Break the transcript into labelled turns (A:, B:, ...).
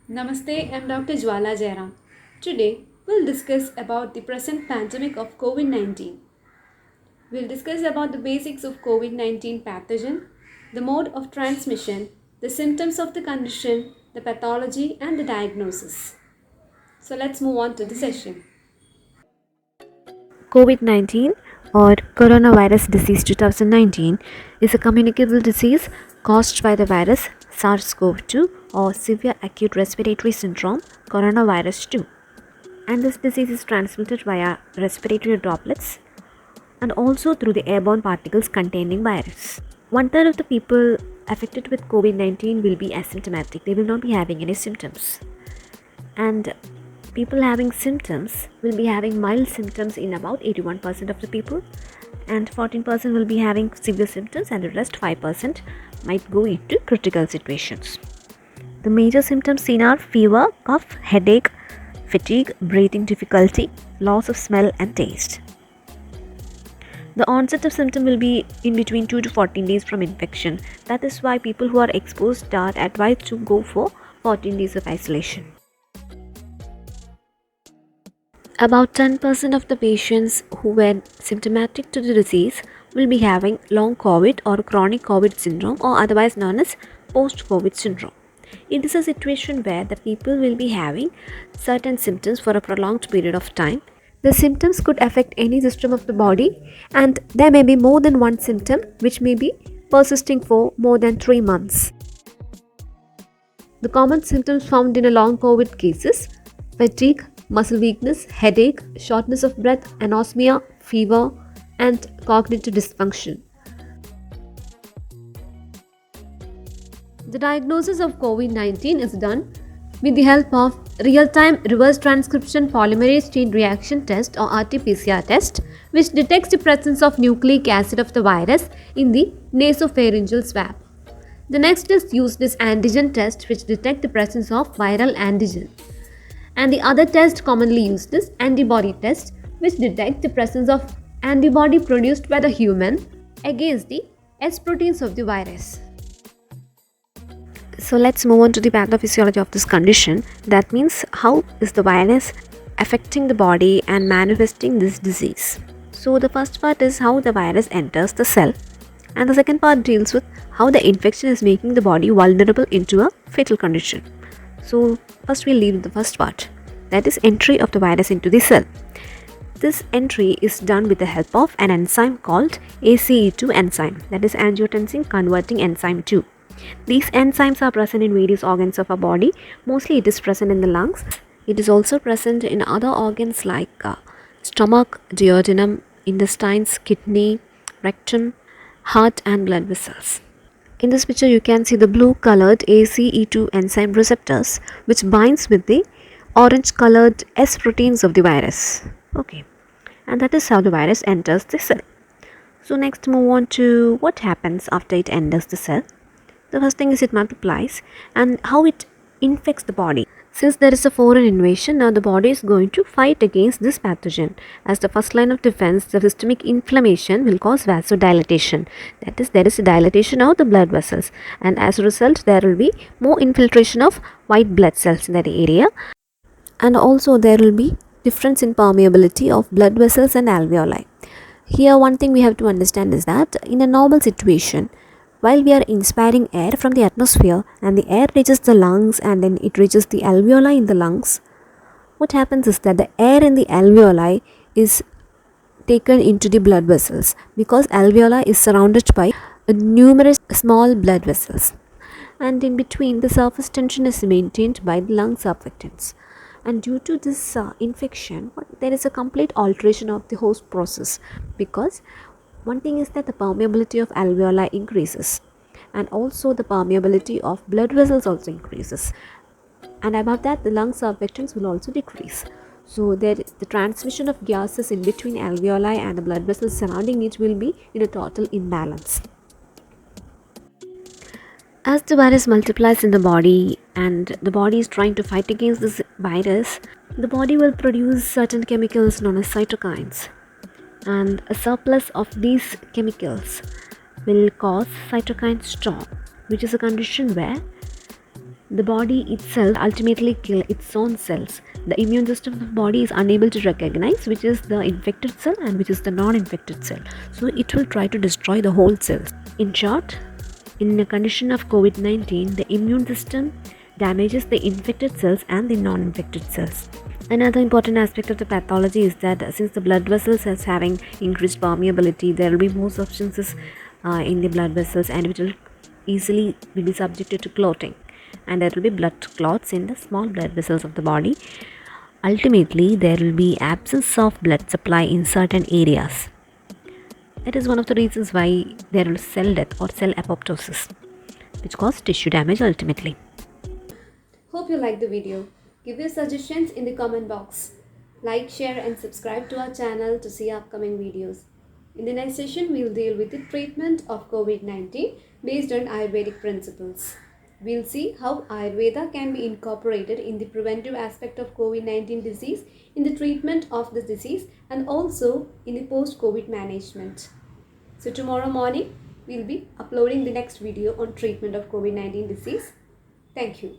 A: Namaste, I'm Dr. Jwala Jairam. Today, we'll discuss about the present pandemic of COVID-19. We'll discuss about the basics of COVID-19 pathogen, the mode of transmission, the symptoms of the condition, the pathology and the diagnosis. So let's move on to the session.
B: COVID 19 or coronavirus disease 2019 is a communicable disease caused by the virus SARS CoV 2 or severe acute respiratory syndrome coronavirus 2. And this disease is transmitted via respiratory droplets and also through the airborne particles containing virus. One third of the people affected with COVID 19 will be asymptomatic, they will not be having any symptoms. And people having symptoms will be having mild symptoms in about 81% of the people, and 14% will be having severe symptoms, and the rest 5% might go into critical situations. The major symptoms seen are fever, cough, headache, fatigue, breathing difficulty, loss of smell and taste. The onset of symptom will be in between 2 to 14 days from infection. That is why people who are exposed are advised to go for 14 days of isolation. About 10% of the patients who were symptomatic to the disease will be having long COVID or chronic COVID syndrome, or otherwise known as post-COVID syndrome. It is a situation where the people will be having certain symptoms for a prolonged period of time. The symptoms could affect any system of the body, and there may be more than one symptom which may be persisting for more than 3 months. The common symptoms found in a long COVID cases: fatigue, muscle weakness, headache, shortness of breath, anosmia, fever, and cognitive dysfunction. The diagnosis of COVID-19 is done with the help of real-time reverse transcription polymerase chain reaction test or RT-PCR test, which detects the presence of nucleic acid of the virus in the nasopharyngeal swab. The next test used is antigen test, which detect the presence of viral antigen. And the other test commonly used is antibody test, which detects the presence of antibody produced by the human against the S proteins of the virus. So let's move on to the pathophysiology of this condition. That means, how is the virus affecting the body and manifesting this disease? So the first part is how the virus enters the cell, and the second part deals with how the infection is making the body vulnerable into a fatal condition. So first we'll leave the first part, that is entry of the virus into the cell. This entry is done with the help of an enzyme called ACE2 enzyme, that is angiotensin converting enzyme 2. These enzymes are present in various organs of our body. Mostly it is present in the lungs. It is also present in other organs like stomach, duodenum, intestines, kidney, rectum, heart and blood vessels. In this picture you can see the blue colored ACE2 enzyme receptors, which binds with the orange colored S proteins of the virus. Okay, and that is how the virus enters the cell. So next move on to what happens after it enters the cell. The first thing is it multiplies, and how it infects the body. Since there is a foreign invasion, now the body is going to fight against this pathogen. As the first line of defense, the systemic inflammation will cause vasodilatation. That is, there is a dilatation of the blood vessels, and as a result, there will be more infiltration of white blood cells in that area, and also there will be difference in permeability of blood vessels and alveoli. Here, one thing we have to understand is that in a normal situation, while we are inspiring air from the atmosphere and the air reaches the lungs and then it reaches the alveoli in the lungs, what happens is that the air in the alveoli is taken into the blood vessels, because alveoli is surrounded by numerous small blood vessels, and in between the surface tension is maintained by the lung surfactants. And due to this infection, there is a complete alteration of the host process, because one thing is that the permeability of alveoli increases, and also the permeability of blood vessels also increases, and above that the lung surfactants will also decrease. So there is the transmission of gases in between alveoli and the blood vessels surrounding it will be in a total imbalance. As the virus multiplies in the body and the body is trying to fight against this virus, the body will produce certain chemicals known as cytokines, and a surplus of these chemicals will cause cytokine storm, which is a condition where the body itself ultimately kill its own cells. The immune system of the body is unable to recognize which is the infected cell and which is the non-infected cell. So it will try to destroy the whole cells. In short, in a condition of COVID-19, the immune system damages the infected cells and the non-infected cells. Another important aspect of the pathology is that since the blood vessels is having increased permeability, there will be more substances in the blood vessels and which will easily be subjected to clotting, and there will be blood clots in the small blood vessels of the body. Ultimately, there will be absence of blood supply in certain areas. That is one of the reasons why there is cell death or cell apoptosis, which causes tissue damage ultimately.
A: Hope you liked the video. Give your suggestions in the comment box. Like, share and subscribe to our channel to see upcoming videos. In the next session, we'll deal with the treatment of COVID-19 based on Ayurvedic principles. We'll see how Ayurveda can be incorporated in the preventive aspect of COVID-19 disease, in the treatment of the disease, and also in the post-COVID management. So tomorrow morning, we'll be uploading the next video on treatment of COVID-19 disease. Thank you.